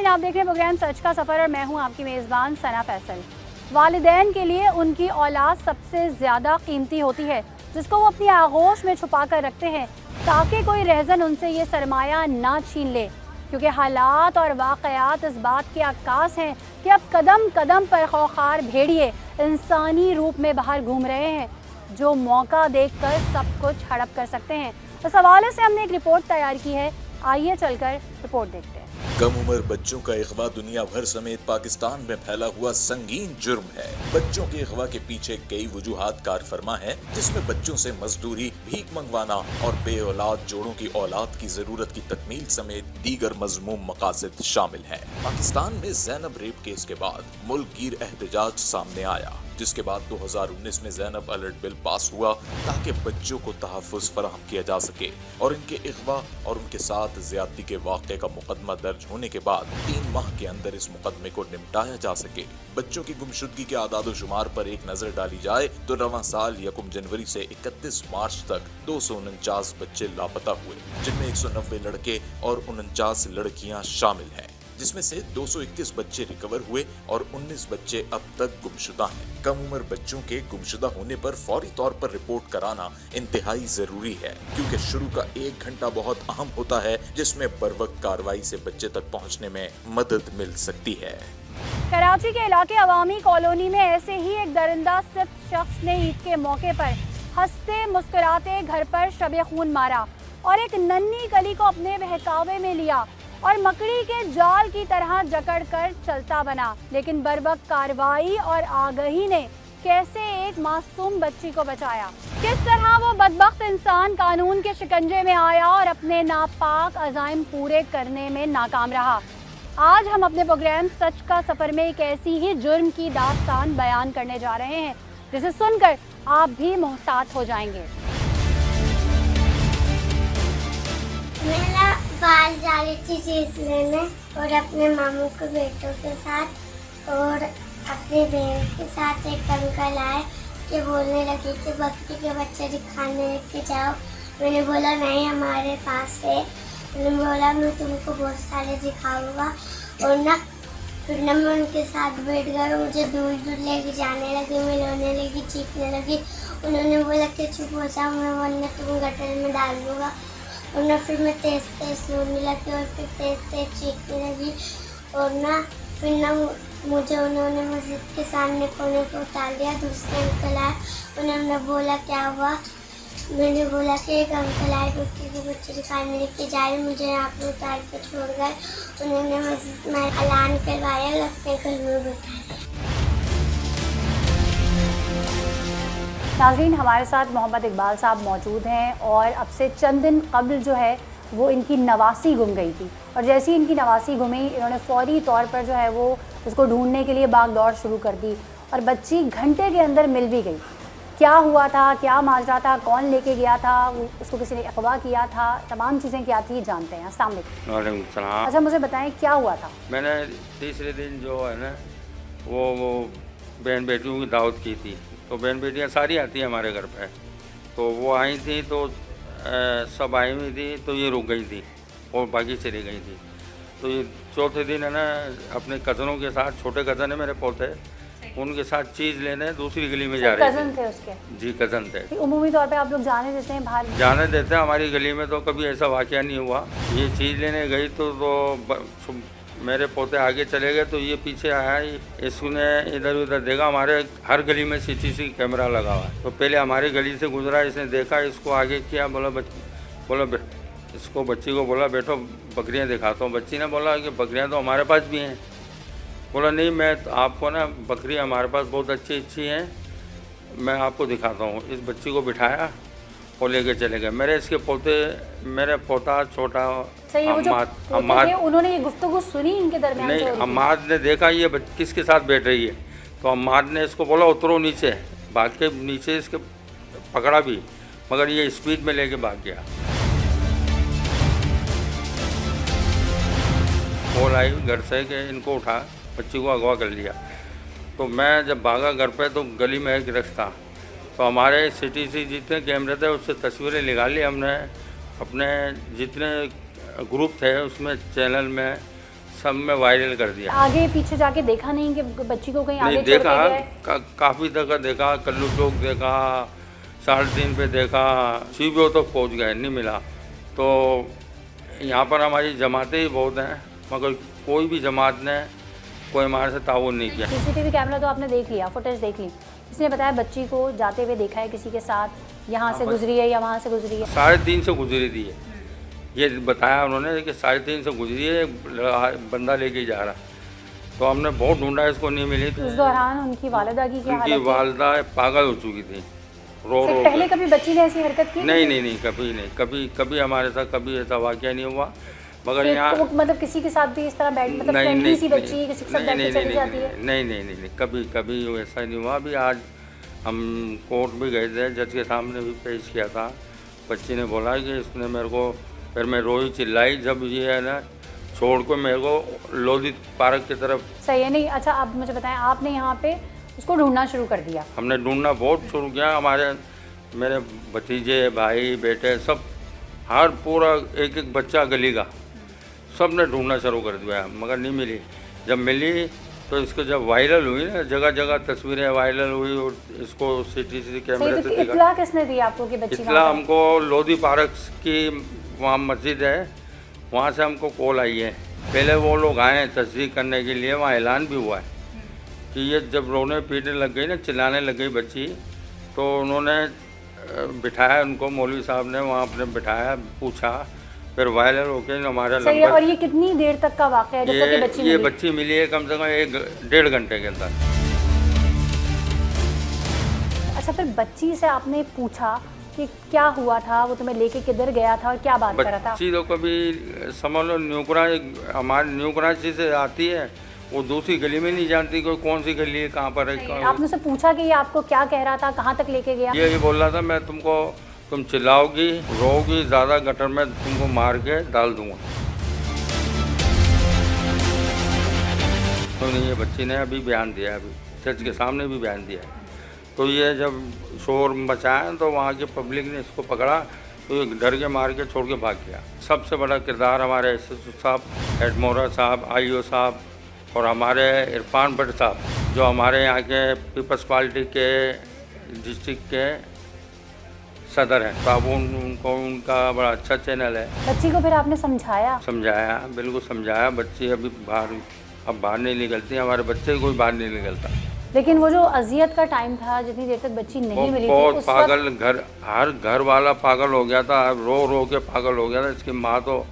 आप देख रहे हैं प्रोग्राम सच का सफ़र और मैं हूं आपकी मेज़बान सना फैसल। वालिदैन के लिए उनकी औलाद सबसे ज़्यादा कीमती होती है, जिसको वो अपनी आगोश में छुपा कर रखते हैं ताकि कोई रहज़न उनसे ये सरमाया ना छीन ले। क्योंकि हालात और वाक़यात इस बात के अक्कास हैं कि अब कदम कदम पर खौखार भेड़िए इंसानी रूप में बाहर घूम रहे हैं, जो मौका देखकर सब कुछ हड़प कर सकते हैं। इस हवाले से हमने एक रिपोर्ट तैयार की है, आइए चलकर रिपोर्ट देखते हैं। कम उम्र बच्चों का अगवा दुनिया भर समेत पाकिस्तान में फैला हुआ संगीन जुर्म है। बच्चों के अगवा के पीछे कई वजूहात कार फरमा है, जिसमें बच्चों से मजदूरी, भीख मंगवाना और बे औलाद जोड़ों की औलाद की जरूरत की तकमील समेत दीगर मजमूम मकासद शामिल हैं। पाकिस्तान में ज़ैनब रेप केस के बाद मुल्क गिर एहतजाज सामने आया, जिसके बाद 2019 में ज़ैनब अलर्ट बिल पास हुआ ताकि बच्चों को तहफ़्फ़ुज़ फराहम किया जा सके और इनके अगवा और उनके साथ ज़्यादती के वाक़े का मुकदमा दर्ज होने के बाद 3 माह के अंदर इस मुकदमे को निपटाया जा सके। बच्चों की गुमशुदगी के आदाद शुमार पर एक नजर डाली जाए तो रवां साल 1 जनवरी से 31 मार्च तक 249 बच्चे लापता हुए, जिनमें 190 लड़के और 49 लड़कियां शामिल हैं, जिसमें से 221 बच्चे रिकवर हुए और 19 बच्चे अब तक गुमशुदा हैं। कम उम्र बच्चों के गुमशुदा होने पर फौरी तौर पर रिपोर्ट कराना इंतहाई जरूरी है, क्योंकि शुरू का 1 घंटा बहुत अहम होता है, जिसमें बरवक्त कार्रवाई से बच्चे तक पहुंचने में मदद मिल सकती है। कराची के इलाके अवामी कॉलोनी में ऐसे ही एक दरिंदा सिर्फ शख्स ने ईद के मौके पर हंसते मुस्कुराते घर पर शबे खून मारा और एक नन्ही कली को अपने बहकावे में लिया और मकड़ी के जाल की तरह जकड़ कर चलता बना। लेकिन बरवक्त कार्रवाई और आगही ने कैसे एक मासूम बच्ची को बचाया, किस तरह वो बदबख्त इंसान कानून के शिकंजे में आया और अपने नापाक अज़ाइम पूरे करने में नाकाम रहा। आज हम अपने प्रोग्राम सच का सफ़र में एक ऐसी ही जुर्म की दास्तान बयान करने जा रहे हैं, जिसे सुनकर आप भी मोहतात हो जाएंगे। मैं बाहर जा रही थी चीज लेने और अपने मामू के बेटों के साथ और अपनी बहन के साथ एक अंकल आए कि बोलने लगे कि बकरी के बच्चे दिखाने लेके जाओ। मैंने बोला नहीं, हमारे पास है। मैंने बोला मैं तुमको बहुत सारे दिखाऊंगा और ना फिर ना मैं उनके साथ बैठ गई, मुझे दूर दूर लेके जाने लगी, मैं रोने लगी, चीखने लगी। उन्होंने बोला कि चुप हो जाओ, मैं वरना तुम गटर में डाल दूँगा। और ना फिर मैं तेज तेज रोने लगी और फिर तेज तेज चीखने लगी और ना फिर ना मुझे उन्होंने मस्जिद के सामने कोने पर उतार दिया। दूसरे अंकल आए, उन्होंने बोला क्या हुआ। मैंने बोला कि एक अंकल आए बकरी के बच्चे दिखाने लेके जा रहे, मुझे यहाँ पर उतार के छोड़ गए। उन्होंने मस्जिद में ऐलान करवाया और अपने घर में बैठाया। नाज़रीन, हमारे साथ मोहम्मद इकबाल साहब मौजूद हैं और अब से चंद दिन कबल जो है वो इनकी नवासी गुम गई थी और जैसे ही इनकी नवासी गुमी, इन्होंने फौरी तौर पर जो है वो उसको ढूंढने के लिए भाग दौड़ शुरू कर दी और बच्ची घंटे के अंदर मिल भी गई। क्या हुआ था, क्या माजरा था, कौन लेके गया था, उसको किसी ने अगवा किया था, तमाम चीज़ें क्या थी जानते हैं। अस्सलाम वालेकुम। अच्छा, मुझे बताएं क्या हुआ था। मैंने तीसरे दिन जो है ना वो बहन बेटियों की दावत की थी, तो बहन बेटियाँ सारी आती हैं हमारे घर पे, तो वो आई थी तो सब आई हुई थी, तो ये रुक गई थी और बाकी चली गई थी। तो ये चौथे दिन है ना अपने कज़नों के साथ, छोटे कज़न है मेरे पोते, उनके साथ चीज़ लेने दूसरी गली में जा रहे थे। कज़न थे उसके? जी कज़न थे। उमूमी तौर पे आप लोग जाने देते हैं बाहर? जाने देते हैं, हमारी गली में तो कभी ऐसा वाक़या नहीं हुआ। ये चीज़ लेने गई तो मेरे पोते आगे चले गए तो ये पीछे आया, इसने इधर उधर देखा। हमारे हर गली में CCTV कैमरा लगा हुआ है, तो पहले हमारी गली से गुजरा, इसने देखा, इसको आगे किया, बोला इसको बच्ची को बोला बैठो बकरियां दिखाता हूँ। बच्ची ने बोला कि बकरियां तो हमारे पास भी हैं। बोला नहीं, मैं आपको ना बकरियां हमारे पास बहुत अच्छी अच्छी हैं, मैं आपको दिखाता हूँ। इस बच्ची को बिठाया और लेके चले गए। मेरे पोता छोटा अम्माद, उन्होंने ये गुफ्तगू सुनी इनके दरमियान? नहीं, अम्माद ने देखा ये किसके साथ बैठ रही है, तो अम्माद ने इसको बोला उतरो नीचे। भाग के नीचे इसके पकड़ा भी, मगर ये स्पीड में लेके भाग गया। कॉल आई घर से कि इनको उठा, बच्ची को अगवा कर लिया। तो मैं जब भागा घर पे तो गली में एक रख था, तो हमारे CCTV जितने कैमरे थे उससे तस्वीरें निकाल ली हमने। अपने जितने ग्रुप थे उसमें चैनल में सब में वायरल कर दिया। आगे पीछे जाके देखा नहीं कि बच्ची को कहीं आगे नहीं छोड़ के देखा, गए? काफ़ी जगह देखा, कल्लू चौक देखा, 3:30 पे देखा, सीबीओ तक पहुंच गए, नहीं मिला। तो यहाँ पर हमारी जमातें ही बहुत हैं, मगर कोई भी जमात ने कोई हमारे से ताउन नहीं किया। सीसीटीवी कैमरा तो आपने देख लिया, फुटेज देख ली, इसने बताया बच्ची को जाते हुए देखा है किसी के साथ, यहाँ से गुजरी है या वहाँ से गुजरी है? 3:30 से गुजरी थी ये बताया उन्होंने कि 3:30 से गुजरी है, बंदा लेके जा रहा। तो हमने बहुत ढूंढा, इसको नहीं मिली। उस दौरान उनकी वालिदा की क्या उनकी हालत थी? वालिदा पागल हो चुकी थी, रो फिर रो पहले कर। कभी बच्ची ने ऐसी हरकत की? नहीं, कभी नहीं, कभी हमारे साथ कभी ऐसा वाकया नहीं हुआ। मगर फिर यहाँ तो मतलब किसी के साथ भी इस तरह बैठ मतलब फ्रेंडली सी बच्ची किसी के साथ बैठ के चली जाती है? नहीं, कभी ऐसा नहीं हुआ। अभी आज हम कोर्ट भी गए थे, जज के सामने भी पेश किया था। बच्ची ने बोला कि इसने मेरे को, फिर मैं रोई चिल्लाई, जब ये है ना छोड़ को मेरे को लोधी पार्क की तरफ। सही है। नहीं अच्छा, आप मुझे बताएं, आपने यहाँ पे उसको ढूंढना शुरू कर दिया? हमने ढूंढना बहुत शुरू किया, मेरे भतीजे, भाई, बेटे, सब, हर पूरा एक बच्चा गली का, सब ने ढूंढना शुरू कर दिया, मगर नहीं मिली। जब मिली तो इसको जब वायरल हुई ना, जगह जगह तस्वीरें वायरल हुई, और इसको सीसीटीवी कैमरे से देखा। इत्तला किसने दी आपको कि बच्ची? इत्तला हमको लोधी पार्क की वहाँ मस्जिद है, वहाँ से हमको कॉल आई है। पहले वो लोग आए हैं तस्दीक करने के लिए, वहाँ ऐलान भी हुआ है कि ये जब रोने पीटने लग गई ना, चिल्लाने लग गई बच्ची, तो उन्होंने बिठाया उनको, मौलवी साहब ने वहाँ अपने बिठाया, पूछा, फिर वायरल होके हमारा सही है। और ये कितनी देर तक का वाक़या है जब तक ये बच्ची ये मिली? बच्ची मिली है कम से कम 1-1.5 घंटे के अंदर। अच्छा, फिर बच्ची से आपने पूछा कि क्या हुआ था, वो तुम्हें लेके किधर गया था और क्या बात कर रहा था? बच्ची तो कभी समझ लो न्यूकरा, हमारी न्यूकरा से आती है, वो दूसरी गली में नहीं जानती कोई कौन सी गली है, कहाँ पर है। आपने उससे पूछा कि ये आपको क्या कह रहा था, कहाँ तक लेके गया? ये बोल रहा था, मैं तुम चिल्लाओगी, रोगी ज़्यादा, गटर में तुमको मार के डाल दूंगा। तो ये बच्ची ने अभी बयान दिया, अभी जज के सामने भी बयान दिया है। तो ये जब शोर मचाया तो वहाँ की पब्लिक ने इसको पकड़ा, तो ये डर के मार के छोड़ के भाग गया। सबसे बड़ा किरदार हमारे SSO साहब, हेडमोरा साहब, IO साहब, और हमारे इरफान भट्ट साहब, जो हमारे यहाँ के पीपल्स पार्टी के डिस्ट्रिक्ट के सदर हैं। तो अब उनको, उनका बड़ा अच्छा चैनल है। बच्ची को फिर आपने समझाया? समझाया, बिल्कुल समझाया। बच्ची अभी बाहर नहीं निकलती, हमारे बच्चे कोई बाहर नहीं निकलता। लेकिन वो जो अजियत का टाइम था, जितनी देर तक बच्ची नहीं मिली थी, बहुत उस पागल, हर घर वाला पागल हो गया था, रो रो के पागल हो गया था। इसकी माँ तो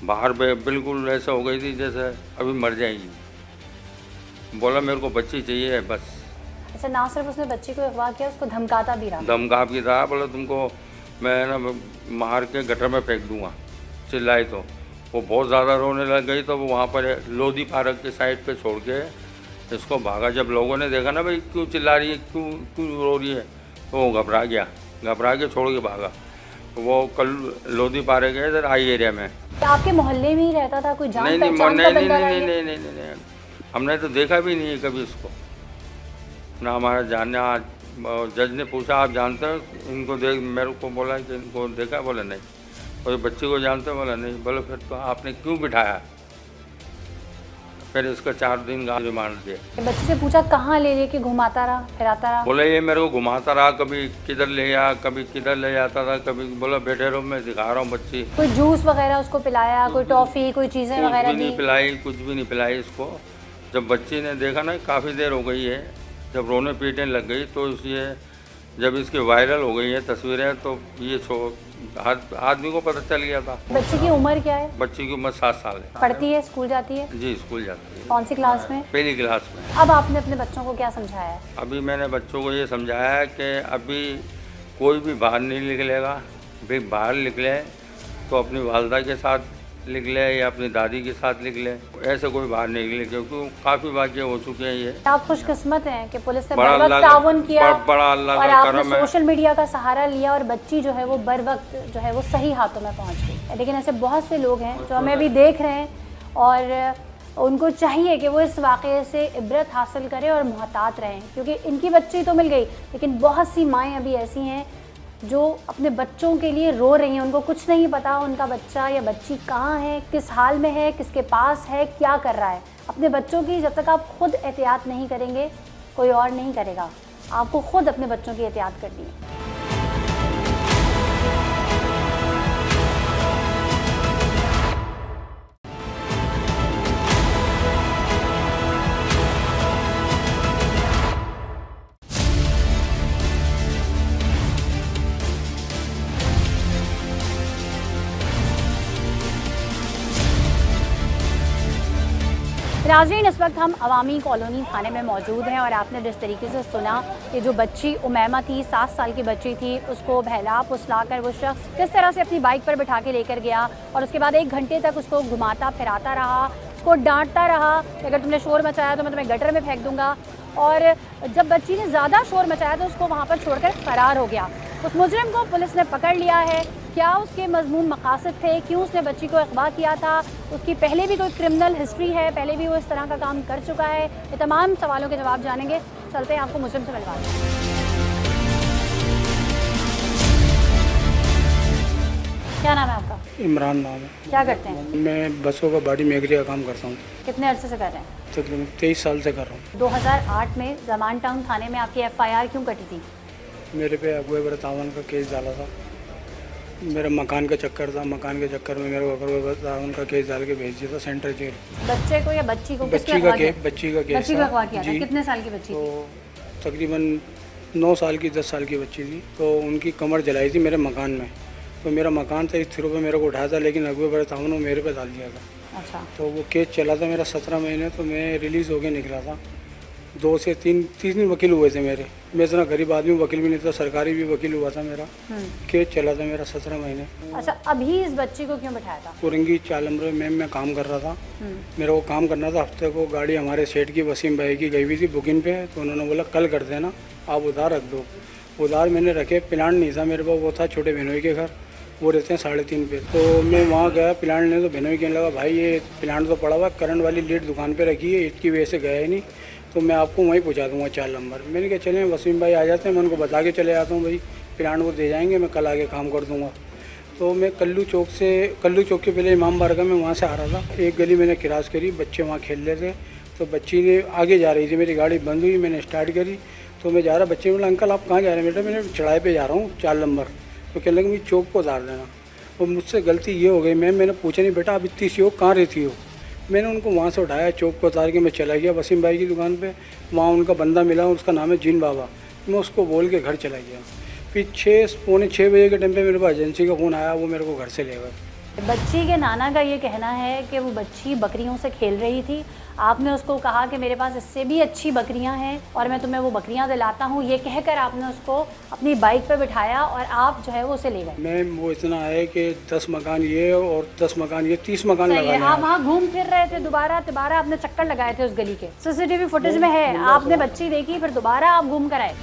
बाहर बिल्कुल ऐसा हो गई थी जैसे अभी मर जाएगी। बोला मेरे को बच्ची चाहिए बस। अच्छा, ना सिर्फ उसने बच्ची को अगवा किया, उसको धमकाता भी रहा? धमका भी रहा, बोला तुमको मैं ना मार के गटर में फेंक दूंगा, चिल्लाई तो। वो बहुत ज़्यादा रोने लग गई, तो वो वहाँ पर लोधी पार्क के साइड पे छोड़ के इसको भागा। जब लोगों ने देखा ना भाई क्यों चिल्ला रही है, क्यों रो रही है, तो वो घबरा के छोड़ के भागा। तो वो कल लोधी पार्क है इधर आई एरिया में। आपके मोहल्ले में ही रहता था? कोई जान पहचान का बंदा रहा है? नहीं, हमने तो देखा भी नहीं है कभी इसको, ना हमारा जानने। आज जज ने पूछा आप जानते हो इनको? देख, मेरे को बोला कि इनको देखा, बोला नहीं। और बच्चे को जानते हो? बोला नहीं। बोले फिर तो आपने क्यों बिठाया? फिर इसका 4 दिन का रिमांड दिया। बच्चे से पूछा कहाँ ले के घुमाता रहा, फिराता रहा? बोले ये मेरे को घुमाता रहा, कभी किधर ले आया, कभी किधर ले जाता था, कभी बोला बैठे रहो मैं दिखा रहा हूँ बच्ची। कोई जूस वगैरह उसको पिलाया, कोई टॉफ़ी, कोई चीज़ें वगैरह दी? कुछ भी नहीं पिलाई इसको। जब बच्ची ने देखा ना काफ़ी देर हो गई है, जब रोने पीटने लग गई, तो ये जब इसकी वायरल हो गई है तस्वीरें, तो ये हर आदमी को पता चल गया था। बच्ची की उम्र क्या है? बच्ची की उम्र 7 साल है। पढ़ती है, स्कूल जाती है? जी, स्कूल जाती है। कौन सी क्लास में? पहली क्लास में। अब आपने अपने बच्चों को क्या समझाया? अभी मैंने बच्चों को ये समझाया कि अभी कोई भी बाहर नहीं निकलेगा, भी बाहर निकले तो अपनी वालदा के साथ निकले या अपनी दादी के साथ निकले, ऐसे कोई बाहर नहीं निकले, क्योंकि काफ़ी वाक़े हो चुके हैं ये। आप खुशकिस्मत हैं कि पुलिस ने बड़ा बर वक्त अल्लाह ताउन किया, बड़ा अल्लाह और का आपने करम है। सोशल मीडिया का सहारा लिया और बच्ची जो है वो बर वक्त जो है वो सही हाथों में पहुंच गई। लेकिन ऐसे बहुत से लोग हैं जो हमें अभी देख रहे हैं, और उनको चाहिए कि वो इस वाक़े से इबरत हासिल करें और मुहतात रहें, क्योंकि इनकी बच्ची तो मिल गई, लेकिन बहुत सी माएँ अभी ऐसी हैं जो अपने बच्चों के लिए रो रही हैं, उनको कुछ नहीं पता उनका बच्चा या बच्ची कहाँ है, किस हाल में है, किसके पास है, क्या कर रहा है। अपने बच्चों की जब तक आप खुद एहतियात नहीं करेंगे, कोई और नहीं करेगा। आपको खुद अपने बच्चों की एहतियात करनी है। नाज़रीन, इस वक्त हम अवामी कॉलोनी थाने में मौजूद हैं और आपने जिस तरीके से सुना कि जो बच्ची उमैमा थी, 7 साल की बच्ची थी, उसको बहला फुसला कर वो शख्स किस तरह से अपनी बाइक पर बिठा के लेकर गया और उसके बाद 1 घंटे तक उसको घुमाता फिराता रहा, उसको डांटता रहा कि अगर तुमने शोर मचाया तो मैं तुम्हें गटर में फेंक दूंगा। और जब बच्ची ने ज़्यादा शोर मचाया तो उसको वहाँ पर छोड़कर फ़रार हो गया। उस मुजरिम को पुलिस ने पकड़ लिया है। क्या उसके मज़मूम मकासद थे, क्यों उसने बच्ची को अगवा किया था, उसकी पहले भी कोई क्रिमिनल हिस्ट्री है, पहले भी वो इस तरह का काम कर चुका है, ये तमाम सवालों के जवाब जानेंगे। चलते हैं आपको मुजरिम से मिलवाते हैं। क्या नाम है आपका? इमरान नाम है। क्या करते हैं? मैं बसों का बॉडी मेकरी का काम करता हूँ। कितने अरसे से कर रहे हैं? तकरीबन 23 साल से कर रहा हूँ। 2008 में जमान टाउन थाने में आपकी FIR क्यों कटी थी? मेरे पे अगवे बरतावन का केस डाला था। मेरा मकान का चक्कर था, मकान के चक्कर में मेरे को अगवे बरतावन का केस डाल के भेज दिया था सेंट्रल जेल। बच्चे को या बच्ची को? बच्ची का केस बच्ची को अगवा किया था। कितने साल की बच्ची? तो तकरीबन 9 साल की 10 साल की बच्ची थी। तो उनकी कमर जलाई थी मेरे मकान में। तो मेरा मकान था, इस थ्रू पे मेरे को उठाया था, लेकिन अगवे बरतावन ने मेरे पे डाल दिया था। अच्छा। तो वो केस चला था मेरा 17 महीने। तो मैं रिलीज़ होके निकला था। 2 से 3 वकील हुए थे मेरे। मैं इतना गरीब आदमी, वकील भी नहीं था, सरकारी भी वकील हुआ था मेरा। केस चला था मेरा 17 महीने। अच्छा, अभी इस बच्ची को क्यों बिठाया था? कुरंगी चालमरे में मैं काम कर रहा था। मेरे को काम करना था। हफ्ते को गाड़ी हमारे सेठ की वसीम भाई की गई हुई थी बुकिंग पे। तो उन्होंने बोला कल कर देना, आप उधार रख दो। उधार मैंने रखे। प्लान नहीं था मेरे पास, वो था छोटे बहनोई के घर, वो रहते हैं 3.5 पे। तो मैं वहाँ गया प्लान ने। तो बहनोई कहने लगा भाई ये प्लान तो पड़ा हुआ, करंट वाली लीड दुकान पे रखी है, इसकी वजह से गया ही नहीं, तो मैं आपको वहीं पहुँचा दूँगा 4 नंबर। मैंने कहा चलें, वसीम भाई आ जाते हैं, मैं उनको बता के चले जाता हूँ भाई प्लान वो दे जाएंगे, मैं कल आके काम कर दूँगा। तो मैं कल्लू चौक के पहले इमाम बारगाह में वहाँ से आ रहा था। एक गली मैंने क्रॉस करी, बच्चे वहाँ खेल रहे थे। तो बच्ची ने आगे जा रही थी, मेरी गाड़ी बंद हुई, मैंने स्टार्ट करी। तो मैं जा रहा, बच्चे ने बोला अंकल आप कहाँ जा रहे हैं? बेटा मैंने चढ़ाई पे जा रहा हूँ 4 नंबर। तो कहने लगे मुझे चौक को उतार देना। तो मुझसे गलती ये हो गई, मैंने पूछा नहीं बेटा आप इतनी सी हो कहाँ रहती हो? मैंने उनको वहाँ से उठाया, चौक को उतार के मैं चला गया वसीम भाई की दुकान पे। वहाँ उनका बंदा मिला, उसका नाम है जीन बाबा। मैं उसको बोल के घर चला गया। फिर 6-6:45 बजे के टाइम पे मेरे पास एजेंसी का फ़ोन आया, वो मेरे को घर से ले गए। बच्ची के नाना का ये कहना है कि वो बच्ची बकरियों से खेल रही थी। आपने उसको कहा कि मेरे पास इससे भी अच्छी बकरियां हैं और मैं तुम्हें वो बकरियां दिलाता हूँ। ये कहकर आपने उसको अपनी बाइक पे बिठाया और आप जो है वो उसे ले गए। मैं वो इतना है कि 10 मकान ये और 10 मकान ये, 30 मकान लगाए। आप वहाँ घूम फिर रहे थे, दोबारा आपने चक्कर लगाए थे उस गली के। CCTV फुटेज में है, आपने बच्ची देखी, फिर दोबारा आप घूम कर आए।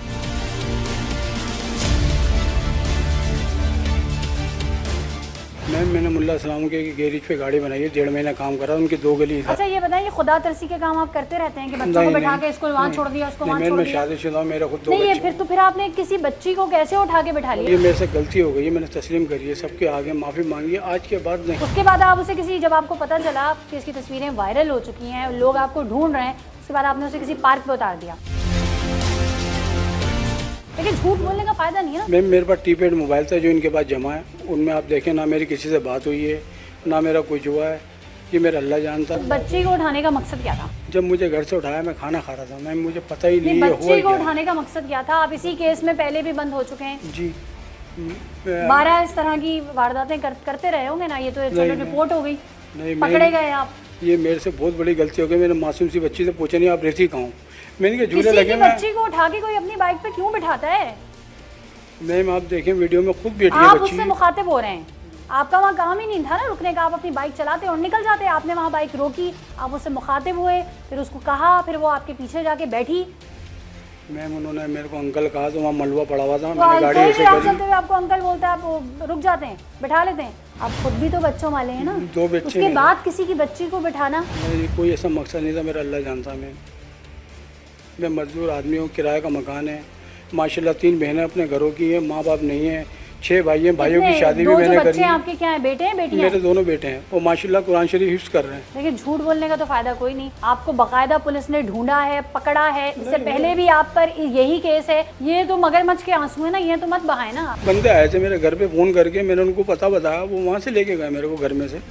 मैंने मुल्ला सलाम के गैरेज पे गाड़ी बनाई है, 1.5 महीना काम करा, उनकी 2 गली था। अच्छा ये बताइए, खुदा तरसी के काम आप करते रहते हैं कि बच्चों को बैठा के इसको वहाँ छोड़ दिया, उसको वहाँ छोड़ दिया? शादीशुदा हूं, मेरा खुद 2 नहीं है। बच्चे। फिर आपने किसी बच्ची को कैसे उठा के बैठा लिया? ये मेरे से गलती हो गई है, मैंने तस्लीम करी है, सबके आगे माफ़ी मांगी है, आज के बाद नहीं। उसके बाद आप उसे जब आपको पता चला कि इसकी तस्वीरें वायरल हो चुकी हैं, लोग आपको ढूंढ रहे हैं, उसके बाद आपने उसे किसी पार्क पे उतार दिया। लेकिन झूठ बोलने का फायदा नहीं है ना। मैम मेरे पास टीपैड मोबाइल था जो इनके पास जमा है, उनमें आप देखें ना मेरी किसी से बात हुई है ना मेरा कुछ हुआ है, ये मेरा अल्लाह जानता है। बच्ची को उठाने का मकसद क्या था? जब मुझे घर से उठाया मैं खाना खा रहा था, मैम मुझे पता ही नहीं बच्ची को उठाने का मकसद क्या था? आप इसी केस में पहले भी बंद हो चुके हैं जी। 12 इस तरह की वारदातें करते रहे होंगे ना। ये तो चलो रिपोर्ट हो गई, नहीं पकड़े गए आप। ये मेरे से बहुत बड़ी गलती हो गई। मैंने मासूम सी बच्ची से पूछा नहीं आप रहती कहाँ हो? मैंने कहा झूले लगे। बच्ची को उठा के कोई अपनी बाइक पे क्यों बिठाता है? मैम आप देखें वीडियो में खुद बैठी है आप बच्ची। उससे मुखातिब हो रहे हैं, आपका वहाँ काम ही नहीं था ना रुकने का। आप अपनी बाइक चलाते और निकल जाते। आपने वहाँ बाइक रोकी, आप उससे मुखातिब हुए, फिर उसको कहा, फिर वो आपके पीछे जाके बैठी। मैम उन्होंने मेरे को अंकल कहा, तो वहाँ मलबा पड़ा हुआ था, तो मैंने गाड़ी ऐसे करी। चलते हुए आपको अंकल बोलता है, आप रुक जाते हैं, बैठा लेते हैं। आप खुद भी तो बच्चों वाले हैं ना। 2 बच्चे। उसके बाद किसी की बच्ची को बिठाना, कोई ऐसा मकसद नहीं था मेरा, अल्लाह जानता है। मैं मजदूर आदमी हूँ, किराए का मकान है, माशाल्लाह 3 बहनें अपने घरों की हैं, माँ बाप नहीं है, 6 भाई हैं, भाइयों की कितने- शादी भी दो जो मैंने बच्चे करी हैं है। आपके क्या हैं, बेटे हैं बेटियां मेरे हैं? दोनों बेटे हैं और माशाल्लाह कुरान शरीफ हिफ्ज कर रहे हैं। देखिए झूठ बोलने का तो फायदा कोई नहीं, आपको बकायदा पुलिस ने ढूंढा है, पकड़ा है, इससे पहले भी आप पर यही केस है। ये तो मगरमच्छ के आंसू है ना, ये तो मत बहाए ना। बंदे आए थे मेरे घर पे फ़ोन करके, मैंने उनको पता बताया, वो वहाँ से लेके गए मेरे को घर में से।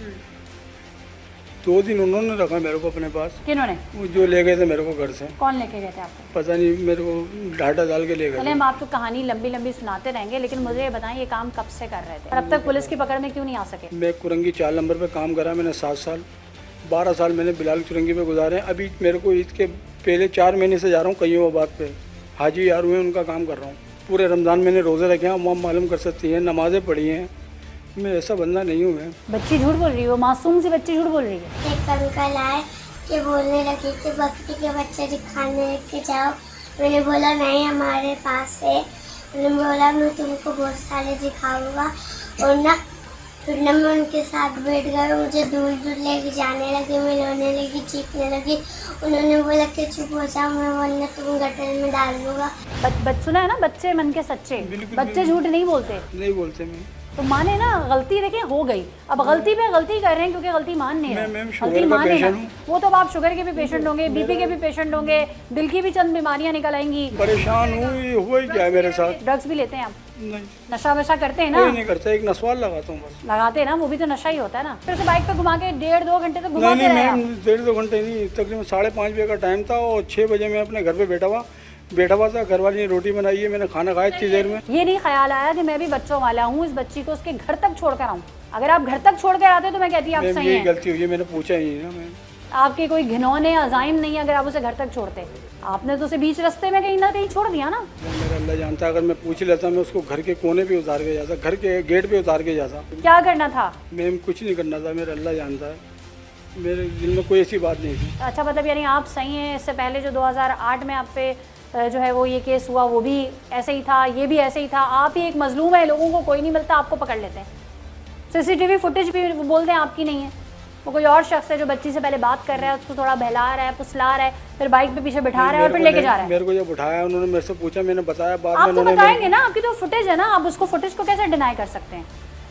2 दिन उन्होंने रखा मेरे को अपने पास, किन्होंने? वो जो ले गए थे मेरे को घर से, कौन लेके गए थे आपको? पता नहीं, मेरे को डाटा डाल के ले गए चले थे। हम आपको कहानी लंबी लंबी सुनाते रहेंगे, लेकिन मुझे ये बताएं ये काम कब से कर रहे थे और अब तक पुलिस की पकड़ में क्यों नहीं आ सके? मैं कुरंगी 4 नंबर पे काम करा मैंने 7 साल, 12 साल मैंने बिलाल चुरंगी पे गुजारे हैं। अभी मेरे को ईद के पहले 4 महीने से जा रहा हूँ कईयोबाद पे, हाजी यार हुए उनका काम कर रहा हूँ। पूरे रमज़ान मैंने रोज़े रखे हैं, वहाँ मालूम कर सकती हैं, नमाज़ें पढ़ी हैं, मैं ऐसा बंदा नहीं हूँ। मैं बच्ची झूठ बोल रही है, वो मासूम सी बच्ची झूठ बोल रही है। एक अंकल आए कि बोलने लगे कि बकरी के बच्चे दिखाने लेके जाओ। मैंने बोला नहीं, हमारे पास है। उन्होंने बोला मैं तुमको बहुत सारे दिखाऊंगा, और ना फिर ना मैं उनके साथ बैठ गई, मुझे दूर दूर लेके जाने लगे, मैं रोने लगी, चीखने लगी। उन्होंने बोला कि चुप हो जाओ, मैं वरना तुम गटर में डाल दूंगा। सुना है ना, बच्चे मन के सच्चे, बिल्कुल, बच्चे झूठ नहीं बोलते। नहीं बोलते मैं। तो माने ना, गलती देखें हो गई, अब गलती पे गलती कर रहे हैं क्योंकि गलती मान नहीं रहे। मैं शुगर गलती का माने ना, पेशेंट हूँ। वो तो अब आप शुगर के भी पेशेंट होंगे, बीपी के भी पेशेंट होंगे, दिल की भी चंद बीमारियां निकल आएंगी। परेशान हूँ, ये हुआ ही क्या है मेरे साथ। ड्रग्स भी लेते हैं आप? नहीं, नशा वशा करते हैं ना? कोई नहीं करता, एक नसवाल लगाता हूँ बस। लगाते हैं ना, वो भी तो नशा ही होता है ना। फिर से बाइक पे घुमा के 1.5-2 घंटे तक नहीं घुमाते नहीं, रहे आप। मैं 1.5-2 घंटे नहीं, तकरीबन 5:30 बजे का टाइम था और 6 बजे मैं अपने घर पे बैठा हुआ था। घर वाली ने रोटी बनाई है, मैंने खाना खाया इतनी देर में। ये नहीं ख्याल आया कि मैं भी बच्चों वाला हूँ, इस बच्ची को उसके घर तक छोड़ कर आऊँ। अगर आप घर तक छोड़ कर आते तो मैं कहती आप मैम सही यही हैं। गलती हुई है, मैंने पूछा ही नहीं ना। मैं आपके कोई घिनौने अजाइम नहीं है अगर आप उसे घर तक छोड़ते। आपने तो उसे बीच रास्ते में कहीं ना कहीं छोड़ दिया ना। मेरा अल्लाह जानता है, अगर मैं पूछ ही लेता मैं उसको घर के कोने पे उतार के जाता, घर के गेट पे उतार के जाता। क्या करना था? मैम कुछ नहीं करना था, मेरा अल्लाह जानता है, मेरे दिल में कोई ऐसी बात नहीं थी। अच्छा, मतलब यानी आप सही हैं। इससे पहले जो 2008 में आप पे जो है वो ये केस हुआ, वो भी ऐसे ही था, ये भी ऐसे ही था। आप ही एक मजलूम है, लोगों को कोई नहीं मिलता, आपको पकड़ लेते हैं। सीसीटीवी फुटेज भी वो बोलते हैं आपकी नहीं है, वो कोई और शख्स है जो बच्ची से पहले बात कर रहा है, उसको थोड़ा बहला रहा है, फुसला रहा है, फिर बाइक पे पीछे बिठा रहा है और फिर लेके जा रहा है। मेरे को जब उठाया उन्होंने, मेरे से पूछा, मैंने बताया, बाद में आप तो उन्होंने बताएंगे ना, आपकी तो फुटेज है ना, आप उसको फुटेज को कैसे डिनाई कर सकते हैं?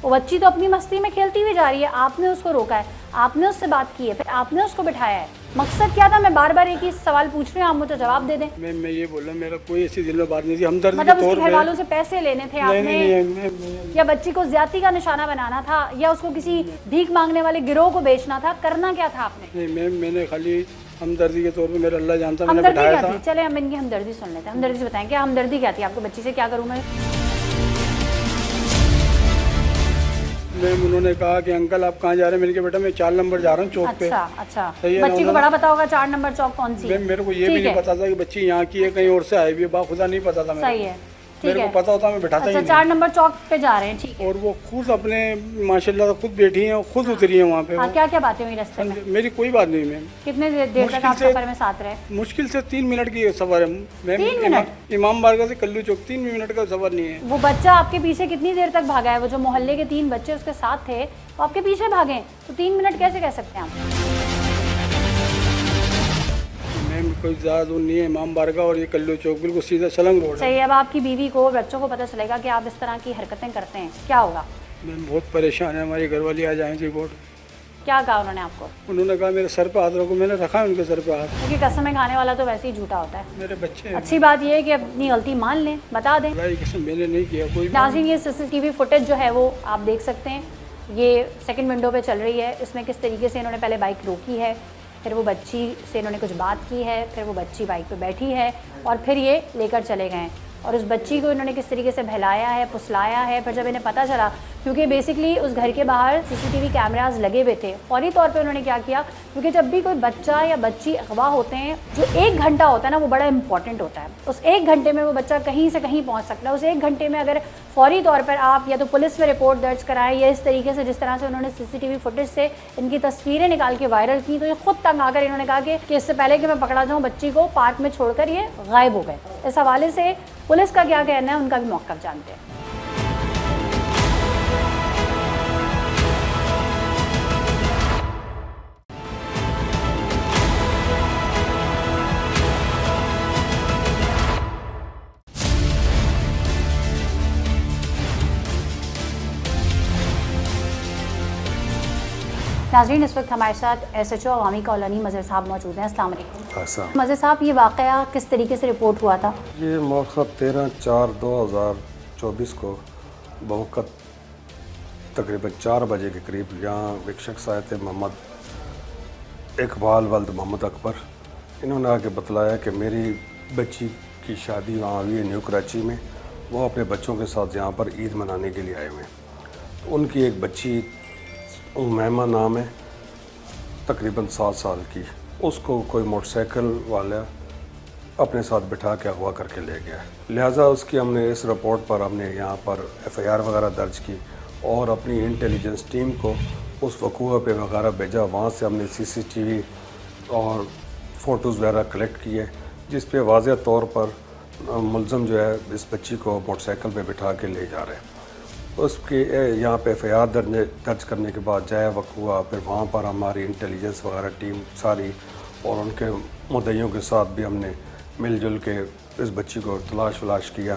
वो बच्ची तो अपनी मस्ती में खेलती हुई जा रही है, आपने उसको रोका है, आपने उससे बात की है, फिर आपने उसको बिठाया है। मकसद क्या था? मैं बार बार एक ही सवाल पूछ रही हूँ, आप मुझे जवाब दे दें। मैं ये बोल रहा, मेरा कोई ऐसी दिल में बात नहीं थी, हमदर्द के मतलब तौर उसके पे। घर वालों से पैसे लेने थे नहीं आपने, नहीं, या बच्ची को ज्यादती का निशाना बनाना था, या उसको किसी भीख मांगने वाले गिरोह को बेचना था? करना क्या था आपने? नहीं मैम, मैंने खाली हमदर्दी के तौर पे, मेरा अल्लाह जानता, मैंने हमदर्दी बिठाया क्या था। थी? चले हम इनकी हमदर्दी सुन लेते हैं। हमदर्दी से बताएं, क्या हमदर्दी क्या थी आपको बच्ची से? क्या करूँ मैं? मैम उन्होंने कहा कि अंकल आप कहाँ जा रहे हैं? मैंने कहा बेटा मैं 4 नंबर जा रहा हूँ चौक पे। अच्छा अच्छा, सही है ना, बच्ची को बड़ा पता होगा 4 नंबर चौक कौन सी है? मैम मेरे को ये भी ठीक नहीं है। पता था कि बच्ची यहाँ की है, कहीं और से आई भी है, बाखुदा नहीं पता था मेरे सही को। है, ठीक मेरे है। को पता होता मैं बिठाता अच्छा, ही 4 नंबर चौक पे जा रहे हैं, ठीक नहीं। है। और वो खुद अपने माशाल्लाह खुद बैठी हैं और खुद उतरी हैं वहाँ पे। हाँ, वो। क्या क्या बातें हुई रास्ते में? मेरी कोई बात नहीं मैम, कितने देर तक मुश्किल आप से- सफर में साथ रहे? मुश्किल से 3 मिनट की सफ़र है मैम। 3 मिनट? इमाम बारगाह से कल्लू चौक 3 मिनट का सफ़र नहीं है। वो बच्चा आपके पीछे कितनी देर तक भागा है? वो जो मोहल्ले के 3 बच्चे उसके साथ थे, वो आपके पीछे भागे, तो 3 मिनट कैसे कह सकते हैं आप? मैम कोई ज़्यादा दूर नहीं है, इमाम बारगाह और ये कल्लू चौक बिल्कुल सीधा सलंग रोड है। सही है। अब आपकी बीवी को, बच्चों को पता चलेगा कि आप इस तरह की हरकतें करते हैं, क्या होगा? मैम बहुत परेशान है, हमारी घरवाली आ जाएँ थी कोर्ट। क्या कहा उन्होंने आपको? उन्होंने कहा मेरे सर पे हाथ रखो, मैंने रखा है उनके सर पे हाथ। क्योंकि कसमें खाने वाला तो वैसे ही झूठा होता है। मेरे बच्चे हैं। अच्छी बात यह है कि अपनी गलती मान लें, बता दें। अल्लाह की कसम मैंने नहीं किया कोई भी। नाज़रीन, ये सीसीटीवी फुटेज जो है वो आप देख सकते हैं, ये सेकंड विंडो पे चल रही है। इसमें किस तरीके से इन्होंने पहले बाइक रोकी है, फिर वो बच्ची से इन्होंने कुछ बात की है, फिर वो बच्ची बाइक पे बैठी है और फिर ये लेकर चले गए। और उस बच्ची को इन्होंने किस तरीके से बहलाया है, फुसलाया है। फिर जब इन्हें पता चला, क्योंकि बेसिकली उस घर के बाहर सीसीटीवी कैमरास लगे हुए थे, फौरी तौर पे उन्होंने क्या किया, क्योंकि जब भी कोई बच्चा या बच्ची अगवा होते हैं, जो 1 घंटा होता है ना, वो बड़ा इंपॉर्टेंट होता है। उस 1 घंटे में वो बच्चा कहीं से कहीं पहुंच सकता है। उस 1 घंटे में अगर फौरी तौर पर आप या तो पुलिस में रिपोर्ट दर्ज कराएं, या इस तरीके से जिस तरह से उन्होंने सीसीटीवी फुटेज से इनकी तस्वीरें निकाल के वायरल की, तो ये खुद तंग आकर इन्होंने कहा कि इससे पहले कि मैं पकड़ा जाऊँ, बच्ची को पार्क में छोड़कर ये गायब हो गए। इस हवाले से पुलिस का क्या कहना है, उनका भी मौक़िफ़ जानते हैं। नाज़रीन, इस वक्त हमारे साथ SHO अवामी कॉलोनी मज़र साहब मौजूद हैं। अस्सलाम वालेकुम। ऐसा मज़र साहब, ये वाक़या किस तरीके से रिपोर्ट हुआ था? ये मौका 13/4/2024 को बवक़्त तकरीबन 4 बजे के करीब यहाँ एक शख्स आए थे, मोहम्मद इकबाल वल्द मोहम्मद अकबर। इन्होंने आके बतलाया कि मेरी बच्ची की शादी वहाँ हुई है न्यू कराची में, वो अपने बच्चों के साथ यहाँ पर ईद मनाने के लिए आए हुए हैं। उनकी एक बच्ची उमैमा नाम है, तकरीबन 7 साल की, उसको कोई मोटरसाइकिल वाला अपने साथ बिठा के अगवा करके ले गया। लिहाजा उसकी हमने इस रिपोर्ट पर हमने यहाँ पर FIR वगैरह दर्ज की और अपनी इंटेलिजेंस टीम को उस वक़ूआ पे वगैरह भेजा। वहाँ से हमने CCTV और फ़ोटोज़ वगैरह कलेक्ट किए, जिस पे वाज़ह तौर पर मुलज़म जो है इस बच्ची को मोटरसाइकिल पे बिठा के ले जा रहे हैं। उसके यहाँ पे FIR दर्ज करने के बाद जाए वक़ूआ, फिर वहाँ पर हमारी इंटेलिजेंस वगैरह टीम सारी और उनके मुद्दइयों के साथ भी हमने मिलजुल के इस बच्ची को तलाश वलाश किया।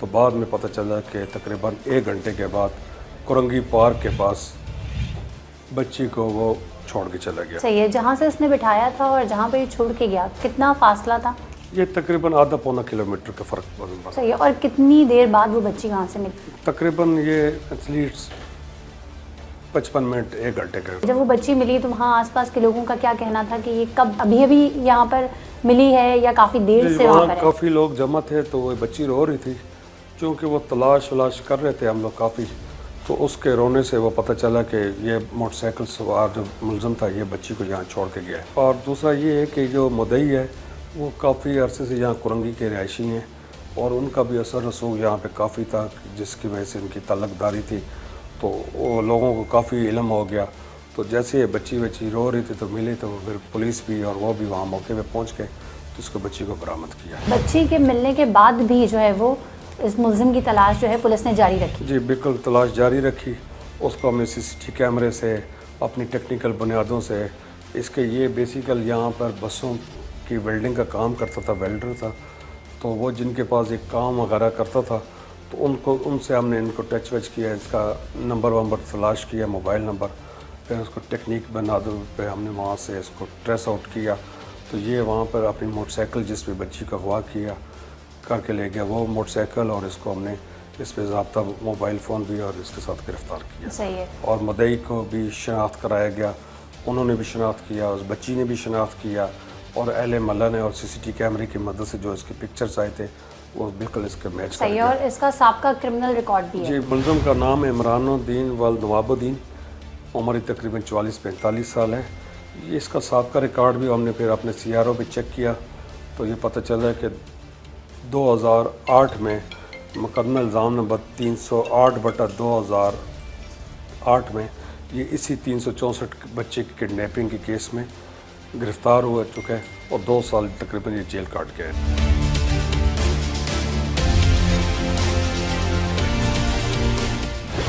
तो बाद में पता चला कि तकरीबन 1 घंटे के बाद कुरंगी पार्क के पास बच्ची को वो छोड़ के चला गया। सही है। जहाँ से उसने बिठाया था और जहाँ पे ये छोड़ के गया, कितना फासला था? ये तकरीबन आधा पौना किलोमीटर का फ़र्क पड़ा। सही है। और कितनी देर बाद वो बच्ची कहाँ से मिली? तकरीबन ये एथलीट्स 55 मिनट 1 घंटे का। जब वो बच्ची मिली तो वहाँ आसपास के लोगों का क्या कहना था कि ये कब अभी यहाँ पर मिली है या काफ़ी देर से वहाँ पर है? काफ़ी लोग जमा थे, तो वो बच्ची रो रही थी, क्योंकि वो तलाश वलाश कर रहे थे हम लोग काफ़ी। तो उसके रोने से वो पता चला कि ये मोटरसाइकिल सवार जो मुलज़म था ये बच्ची को यहाँ छोड़ के गया है। और दूसरा ये है कि जो मुद्दई है वो काफ़ी अरसे से यहाँ कुरंगी के रिहायशी हैं और उनका भी असर रसूख यहाँ पे काफ़ी था, जिसकी वजह से उनकी तल्लकदारी थी, तो वो लोगों को काफ़ी इल्म हो गया। तो जैसे बच्ची रो रही थी तो मिली, तो फिर पुलिस भी और वो भी वहाँ मौके पे पहुँच गए, तो उसको बच्ची को बरामद किया। बच्ची के मिलने के बाद भी जो है वो इस मुलजिम की तलाश जो है पुलिस ने जारी रखी? जी बिल्कुल, तलाश जारी रखी। उसको हमने CCTV कैमरे से, अपनी टेक्निकल बुनियादों से, इसके ये बेसिकल यहाँ पर बसों की वेल्डिंग का काम करता था, वेल्डर था, तो वो जिनके पास एक काम वगैरह करता था, तो उनसे हमने इनको टच वच किया, इसका नंबर तलाश किया, मोबाइल नंबर, फिर उसको टेक्निक बना दो पे हमने वहाँ से इसको ट्रेस आउट किया। तो ये वहाँ पर अपनी मोटरसाइकिल जिस पे बच्ची का अगवा किया करके ले गया, वो मोटरसाइकिल, और इसको हमने इस पे ज़ाब्ता मोबाइल फ़ोन भी और इसके साथ गिरफ़्तार किया। सही है। और मुद्दई को भी शनाख्त कराया गया, उन्होंने भी शनाख्त किया, उस बच्ची ने भी शनाख्त किया, और अहले महल्ला ने और CCTV कैमरे की मदद से जो इसके पिक्चर्स आए थे वो बिल्कुल इसके मैच कर सही है। और इसका साबका क्रिमिनल रिकॉर्ड भी है? जी, मुलज़म का नाम है इमरानुद्दीन वल्द नवाबुद्दीन, उम्र तकरीबन 44-45 साल है। इसका साबका रिकॉर्ड भी हमने फिर अपने CRO पे चेक किया, तो ये पता चला कि 2008 में मुकदमा इल्ज़ाम नंबर 308/2008 में ये इसी 364 बच्चे की किडनैपिंग के केस में गिरफ़्तार हो चुका है और 2 साल तकरीबन ये जेल काट गया है।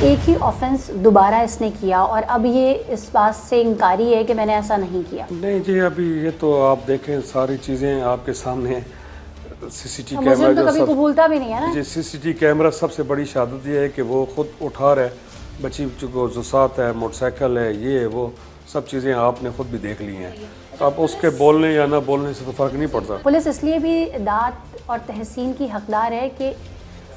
एक ही ऑफेंस दोबारा इसने किया और अब ये इस बात से इनकारी है कि मैंने ऐसा नहीं किया? नहीं जी, अभी ये तो आप देखें सारी चीज़ें आपके सामने, CCTV मुझे कैमरा तो कभी कबूलता भी नहीं है ना जी। CCTV कैमरा सबसे बड़ी शहादत ये है कि वो खुद उठा रहा है बच्ची को, जो साथ है, मोटरसाइकिल है, ये वो सब चीज़ें आपने खुद भी देख ली हैं। अब उसके बोलने या ना बोलने से तो फ़र्क नहीं पड़ता। पुलिस इसलिए भी दाद और तहसीन की हकदार है कि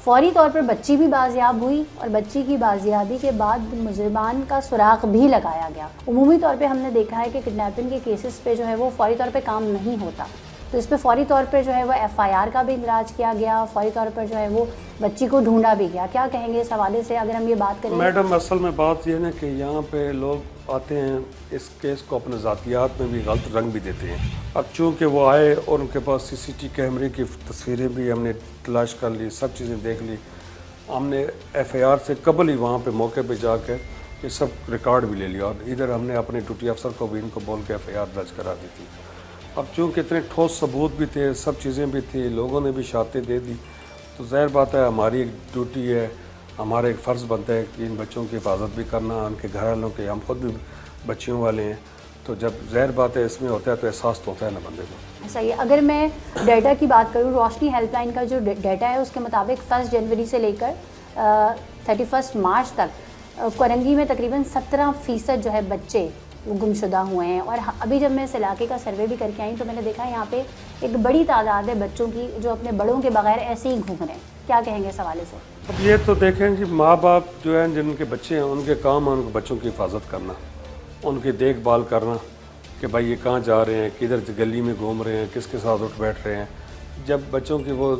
फौरी तौर पर बच्ची भी बाजियाब हुई और बच्ची की बाजियाबी के बाद मुजरिमान का सुराग भी लगाया गया। उमूमी तौर पे हमने देखा है कि किडनैपिंग के केसेस पे जो है वो फौरी तौर पे काम नहीं होता, तो इस पर फौरी तौर पर जो है वो FIR का भी इंदराज किया गया, फौरी तौर पर जो है वो बच्ची को ढूंढा भी गया। क्या कहेंगे इस हवाले से अगर हम ये बात करें? मैडम, असल में बात यह है ना कि यहाँ पे लोग आते हैं, इस केस को अपने ज़ातियात में भी गलत रंग भी देते हैं। अब चूँकि वो आए और उनके पास CCTV कैमरे की तस्वीरें भी हमने तलाश कर ली, सब चीज़ें देख ली, हमने FIR से कबल ही वहाँ पे मौके पे जाकर ये सब रिकॉर्ड भी ले लिया और इधर हमने अपने ड्यूटी अफसर को भी इनको बोल के FIR दर्ज करा दी थी। अब चूँकि इतने ठोस सबूत भी थे, सब चीज़ें भी थी, लोगों ने भी शहादतें दे दी, तो ज़ाहिर बात है हमारी एक ड्यूटी है, हमारा एक फ़र्ज़ बनता है कि इन बच्चों की हिफाजत भी करना, उनके घर वालों के, हम खुद भी बच्चियों वाले हैं, तो जब ज़ाहिर बात है इसमें होता है तो एहसास तो होता है ना बंदे को। सही है। अगर मैं डाटा की बात करूँ, रोशनी हेल्पलाइन का जो डाटा है उसके मुताबिक 1 जनवरी से लेकर 31 मार्च तक कोरंगी में तकरीबन 17% जो है बच्चे वो गुमशुदा हुए हैं। और अभी जब मैं इस इलाके का सर्वे भी करके आई तो मैंने देखा यहाँ पे एक बड़ी तादाद है बच्चों की जो अपने बड़ों के बगैर ऐसे ही घूम रहे हैं। क्या कहेंगे इस हवाले से? अब ये तो देखें कि माँ बाप जो हैं जिनके बच्चे हैं उनके काम है उनके बच्चों की हिफाजत करना, उनकी देखभाल करना कि भाई ये कहाँ जा रहे हैं, किधर गली में घूम रहे हैं, किसके साथ उठ बैठ रहे हैं। जब बच्चों की वो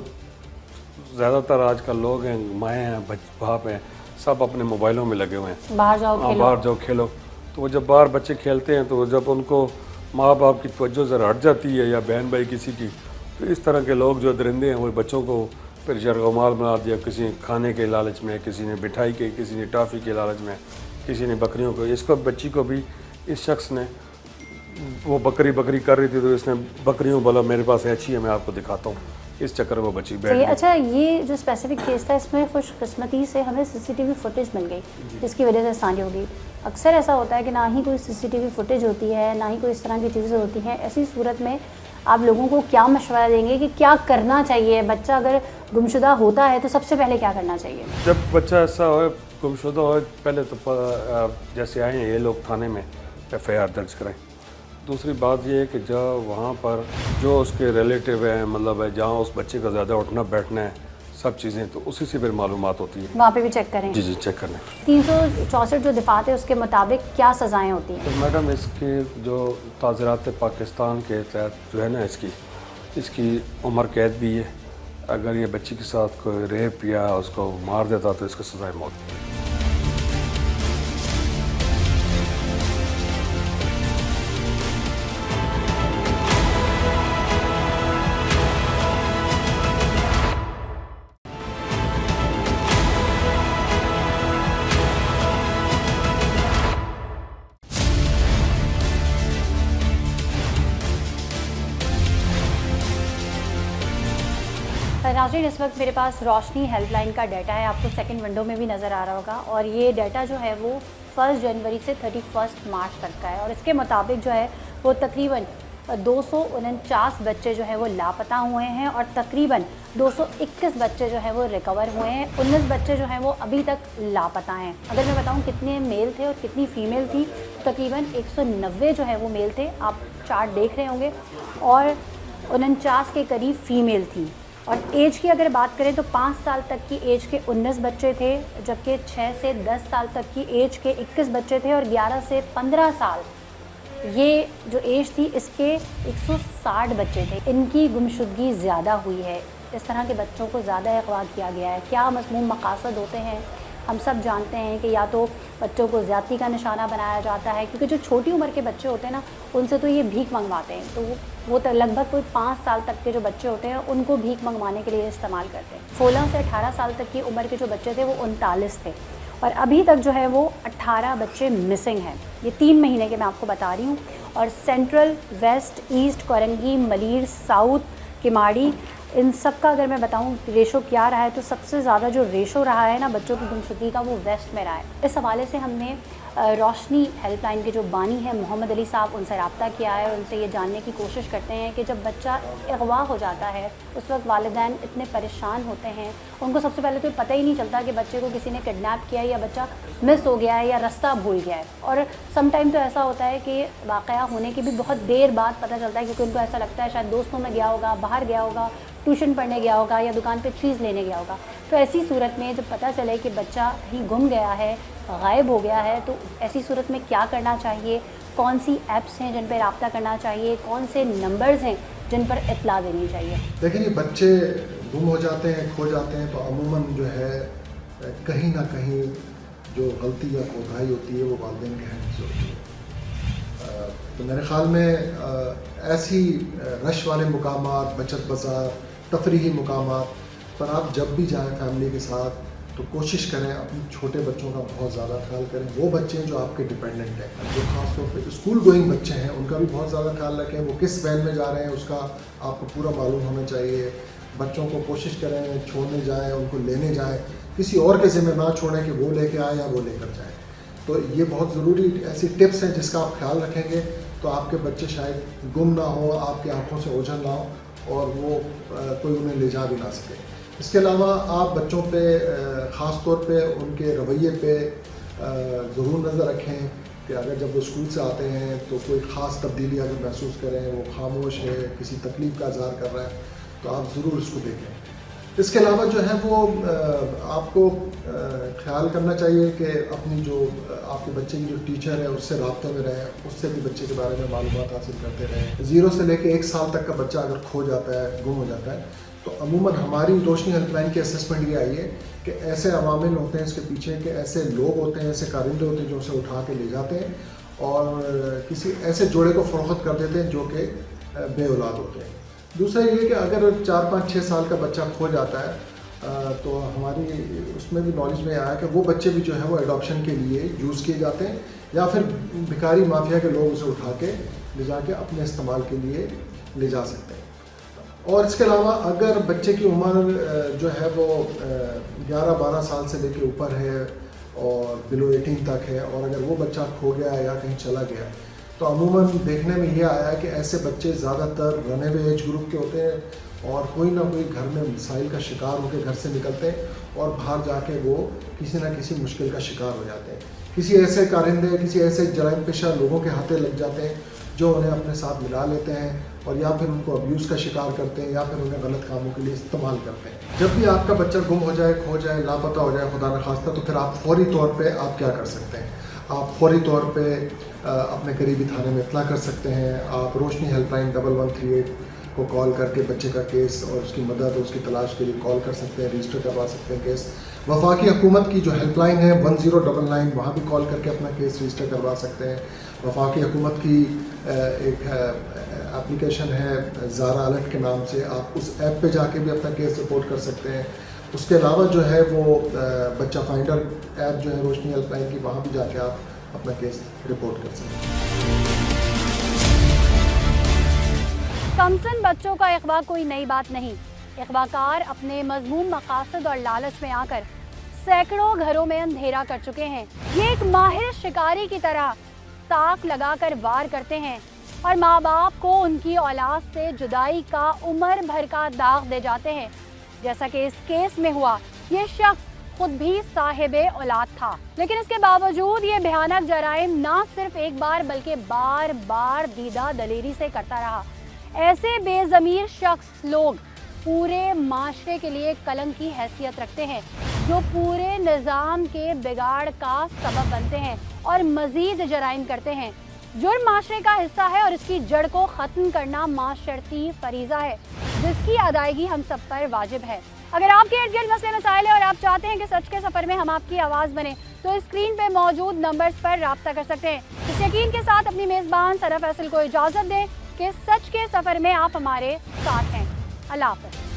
ज़्यादातर आजकल लोग हैं, माएँ हैं, बाप हैं, सब अपने मोबाइलों में लगे हुए हैं, बाहर जाओ खेलो। बाहर जाओ खेलो। तो वो जब बाहर बच्चे खेलते हैं तो जब उनको माँ बाप की तवज्जो ज़रा हट जाती है या बहन भाई किसी की, तो इस तरह के लोग जो दरिंदे हैं वो बच्चों को फिर जरगमाल बना दिया, किसी ने खाने के लालच में, किसी ने मिठाई के, किसी ने टॉफ़ी के लालच में, किसी ने बकरियों को। इसको बच्ची को भी इस शख्स ने वो बकरी कर रही थी तो इसने बकरियों बोला मेरे पास अच्छी है मैं आपको दिखाता हूँ, इस चक्कर में वो बच्ची बैठ गई। अच्छा, ये जो स्पेसिफिक केस था इसमें खुशकिस्मती से हमें सीसीटीवी फुटेज मिल गई जिसकी वजह से आसानी होगी। अक्सर ऐसा होता है कि ना ही कोई सीसीटीवी फुटेज होती है, ना ही कोई इस तरह की चीज़ें होती हैं। ऐसी सूरत में आप लोगों को क्या मशवरा देंगे कि क्या करना चाहिए? बच्चा अगर गुमशुदा होता है तो सबसे पहले क्या करना चाहिए? जब बच्चा ऐसा हो गुमशुदा हो, पहले तो जैसे आए हैं ये लोग थाने में FIR दर्ज कराएं। दूसरी बात ये है कि जब वहाँ पर जो उसके रिलेटिव हैं, मतलब है जहाँ उस बच्चे का ज़्यादा उठना बैठना है, सब चीज़ें, तो उसी से फिर मालूमात होती है। वहाँ पे भी चेक करें। जी चेक करने। 364 जो दिफात है उसके मुताबिक क्या सज़ाएं होती हैं? तो मैडम इसके जो ताज़रात पाकिस्तान के तहत जो है ना इसकी उम्र कैद भी है। अगर ये बच्ची के साथ कोई रेप या उसको मार देता तो इसको सज़ाए मौत। नाज़रीन, इस वक्त मेरे पास रोशनी हेल्पलाइन का डाटा है, आपको सेकंड विंडो में भी नज़र आ रहा होगा। और ये डाटा जो है वो 1 जनवरी से 31 मार्च तक का है। और इसके मुताबिक जो है वो तकरीबन 249 बच्चे जो है वो लापता हुए हैं और तकरीबन 221 बच्चे जो है वो रिकवर हुए हैं। 19 बच्चे जो हैं वो अभी तक लापता हैं। अगर मैं बताऊं कितने मेल थे और कितनी फ़ीमेल थी, तकरीबन 190 जो है वो मेल थे, आप चार्ट देख रहे होंगे, और 49 के करीब फ़ीमेल थी। और एज की अगर बात करें तो 5 साल तक की एज के 19 बच्चे थे, जबकि 6 से 10 साल तक की एज के 21 बच्चे थे, और 11 से 15 साल ये जो एज थी इसके 160 बच्चे थे। इनकी गुमशुदगी ज़्यादा हुई है। इस तरह के बच्चों को ज़्यादा अगवा किया गया है। क्या मज़मूम मकासद होते हैं? हम सब जानते हैं कि या तो बच्चों को ज़्यादती का निशाना बनाया जाता है, क्योंकि जो छोटी उम्र के बच्चे होते हैं ना, उनसे तो ये भीख मंगवाते हैं। तो वो तो लगभग कोई 5 साल तक के जो बच्चे होते हैं उनको भीख मंगवाने के लिए इस्तेमाल करते हैं। 16 से 18 साल तक की उम्र के जो बच्चे थे वो 39 थे, और अभी तक जो है वो 18 बच्चे मिसिंग हैं। ये 3 महीने के मैं आपको बता रही हूँ। और central, west, east, Korangi, Malir, south, Kemari, इन सब का अगर मैं बताऊं रेशो क्या रहा है, तो सबसे ज़्यादा जो रेशो रहा है ना बच्चों की गुमशुदगी का, वो वेस्ट में रहा है। इस हवाले से हमने रोशनी हेल्पलाइन के जो बानी है मोहम्मद अली साहब, उनसे रब्ता किया है। उनसे ये जानने की कोशिश करते हैं कि जब बच्चा अगवा हो जाता है उस वक्त वालिदैन इतने परेशान होते हैं, उनको सबसे पहले तो पता ही नहीं चलता कि बच्चे को किसी ने किडनैप किया है या बच्चा मिस हो गया है या रास्ता भूल गया है। और सम टाइम तो ऐसा होता है कि वाक़या होने की भी बहुत देर बाद पता चलता है, क्योंकि उनको ऐसा लगता है शायद दोस्तों में गया होगा, बाहर गया होगा, ट्यूशन पढ़ने गया होगा या दुकान पे चीज़ लेने गया होगा। तो ऐसी सूरत में जब पता चले कि बच्चा कहीं गुम गया है, गायब हो गया है, तो ऐसी सूरत में क्या करना चाहिए? कौन सी ऐप्स हैं जिन पर रब्ता करना चाहिए? कौन से नंबर्स हैं जिन पर इत्तला देनी चाहिए? देखिए, बच्चे गुम हो जाते हैं, खो जाते हैं, तो अमूमन जो है कहीं ना कहीं जो गलती या कोताही होती है वो वालिदैन के हैंड से होती है। तो मेरे ख़्याल में ऐसी रश वाले मुकामात, बचत बाज़ार, तफरीही मुकामात पर आप जब भी जाएं फैमिली के साथ, तो कोशिश करें अपने छोटे बच्चों का बहुत ज़्यादा ख्याल करें। वो बच्चे जो आपके डिपेंडेंट हैं, जो ख़ासतौर पे स्कूल गोइंग बच्चे हैं, उनका भी बहुत ज़्यादा ख्याल रखें। वो किस वैन में जा रहे हैं उसका आपको पूरा मालूम होना चाहिए। बच्चों को कोशिश करें छोड़ने जाएँ, उनको लेने जाएँ, किसी और के ज़िम्मे ना छोड़ें कि वो लेके आए या वो लेकर जाएँ। तो ये बहुत ज़रूरी ऐसी टिप्स हैं जिसका आप ख्याल रखेंगे तो आपके बच्चे शायद गुम ना हो, आपकी आंखों से ओझल ना हो और वो कोई उन्हें ले जा भी ना सके। इसके अलावा आप बच्चों पे ख़ास तौर पे उनके रवैये पे ज़रूर नज़र रखें कि अगर जब वो स्कूल से आते हैं तो कोई ख़ास तब्दीली अगर महसूस करें, वो खामोश है, किसी तकलीफ़ का इज़हार कर रहा है, तो आप ज़रूर उसको देखें। इसके अलावा जो है वो आपको ख्याल करना चाहिए कि अपनी जो आपके बच्चे की जो टीचर है उससे राब्ते में रहें, उससे भी बच्चे के बारे में मालूमात हासिल करते रहें। 0 से लेकर 1 साल तक का बच्चा अगर खो जाता है, गुम हो जाता है, तो अमूमन हमारी रोशनी हेल्पलाइन की असेसमेंट ये आई है कि ऐसे अवामिल होते हैं इसके पीछे, कि ऐसे लोग होते हैं, ऐसे कारिंदे होते हैं जो उसे उठा के ले जाते हैं और किसी ऐसे जोड़े को फ़रोख्त कर देते हैं जो कि बे औलाद होते हैं। दूसरा ये कि अगर 4, 5, 6 साल का बच्चा खो जाता है तो हमारी उसमें भी नॉलेज में आया कि वो बच्चे भी जो है वो एडॉप्शन के लिए यूज़ किए जाते हैं, या फिर भिखारी माफिया के लोग उसे उठा के ले जाके अपने इस्तेमाल के लिए ले जा सकते हैं। और इसके अलावा अगर बच्चे की उम्र जो है वो 11-12 साल से लेके ऊपर है और बिलो 18 तक है, और अगर वो बच्चा खो गया या कहीं चला गया, तो अमूमन देखने में ये आया है कि ऐसे बच्चे ज़्यादातर रनअवे एज ग्रुप के होते हैं और कोई ना कोई घर में मसाइल का शिकार होकर घर से निकलते हैं और बाहर जाके वो किसी ना किसी मुश्किल का शिकार हो जाते हैं। किसी ऐसे कारिंदे, किसी ऐसे जराइम पेशा लोगों के हाथे लग जाते हैं जो उन्हें अपने साथ मिला लेते हैं और या फिर उनको अब्यूज़ का शिकार करते हैं या फिर उन्हें गलत कामों के लिए इस्तेमाल करते हैं। जब भी आपका बच्चा गुम हो जाए, खो जाए, लापता हो जाए, खुदा न खास्ता, तो फिर आप फौरी तौर पे आप क्या कर सकते हैं? आप फौरी तौर पे अपने करीबी थाने में इत्तला कर सकते हैं। आप रोशनी हेल्पलाइन 1138 को कॉल करके बच्चे का केस और उसकी मदद और उसकी तलाश के लिए कॉल कर सकते हैं, रजिस्टर करवा सकते हैं केस। वफाकी हुकूमत की जो हेल्पलाइन है 1099, वहाँ भी कॉल करके अपना केस रजिस्टर करवा सकते हैं। वफाकी हुकूमत की एक एप्लीकेशन है ज़ारा अलर्ट के नाम से, आप उस ऐप पे जाके भी अपना केस रिपोर्ट कर सकते हैं। उसके अलावा जो है वो बच्चा फाइंडर ऐप जो है रोशनी हेल्पलाइन की, वहाँ भी जाके आप अपना केस रिपोर्ट कर सकते हैं। कमसन बच्चों का अगवा कोई नई बात नहीं। अगवाकार अपने मजमूम मकासद और लालच में आकर सैकड़ों घरों में अंधेरा कर चुके हैं। ये एक माहिर शिकारी की तरह ताक लगाकर वार करते हैं और माँ बाप को उनकी औलाद से जुदाई का उम्र भर का दाग दे जाते हैं। जैसा कि इस केस में हुआ, ये शख्स खुद भी साहिबे औलाद था, लेकिन इसके बावजूद ये भयानक जराइम ना सिर्फ एक बार बल्कि बार बार दीदा दलेरी से करता रहा। ऐसे बेज़मीर शख्स लोग पूरे माशरे के लिए कलंक की हैसियत रखते हैं, जो पूरे निज़ाम के बिगाड़ का सबब बनते हैं और मज़ीद जराइम करते हैं। जुर्म माशरे का हिस्सा है और इसकी जड़ को ख़त्म करना माशरती फरीज़ा है, जिसकी अदायगी हम सब पर वाजिब है। अगर आपके इर्द गिर्द मसले मसाइल है और आप चाहते हैं कि सच के सफ़र में हम आपकी आवाज़ बने, तो स्क्रीन पे मौजूद नंबर्स पर राब्ता कर सकते हैं। इस यकीन के साथ अपनी मेज़बान सरा फैसल को इजाज़त दें कि सच के सफ़र में आप हमारे साथ हैं। अल्लाह हाफ़िज़।